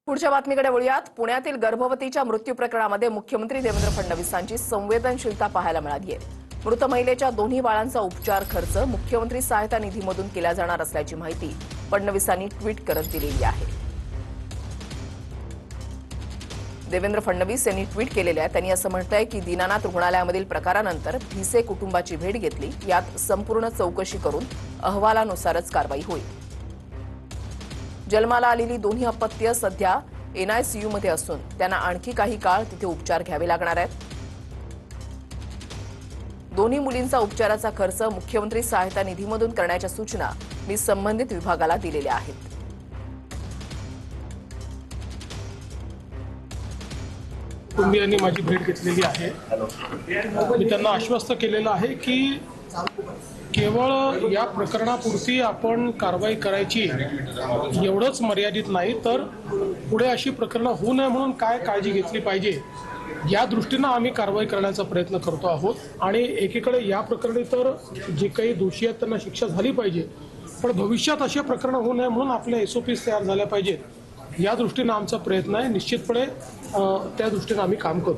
पुढच्या बातमीकडे वळूयात। पुण्यातील गर्भवतीच्या मृत्यू प्रकरणामध्ये मुख्यमंत्री देवेंद्र फडणवीसांची संवेदनशीलता पाहायला मिळाली आहे। मृत महिलेच्या दोन्ही बाळांचा उपचार खर्च मुख्यमंत्री सहायता निधीमधून केला जाणार असल्याची माहिती फडणवीसांनी ट्विट करत दिलेली आहे। देवेंद्र फडणवीस यांनी ट्विट केलेले आहे। त्यांनी असं म्हटलंय की दीनानाथ रुग्णालयामधील प्रकारानंतर भिसे कुटुंबाची भेट घेतली। यात संपूर्ण चौकशी करून अहवालानुसारच कारवाई होईल। जन्माला आलेली दोन्ही अपत्य सध्या एनआयसीयू मध्ये असून त्यांना आणखी काही काळ तिथे उपचार घ्यावे लागणार आहेत। दोन्ही मुलींचा उपचाराचा खर्च मुख्यमंत्री सहायता निधीमधून करण्याच्या सूचना मी संबंधित विभागाला दिलेल्या आहेत। कुटुंबियांनी माझी भेट घेतलेली आहे। मी त्यांना आश्वस्त केलेलं आहे की केवळ या प्रकरणापुरती आपण कारवाई करायची एवढंच मर्यादित नाही, तर पुढे अशी प्रकरणं होऊ नये म्हणून काय काळजी घेतली पाहिजे या दृष्टीनं आम्ही कारवाई करण्याचा प्रयत्न करतो आहोत। आणि एकीकडे या प्रकरणी तर जे काही दोषी आहेत त्यांना शिक्षा झाली पाहिजे, पण भविष्यात अशा प्रकरणं होऊ नये म्हणून आपल्या SOPs तयार झाल्या पाहिजेत या दृष्टीनं आमचा प्रयत्न आहे। निश्चितपणे त्या दृष्टीनं आम्ही काम करू।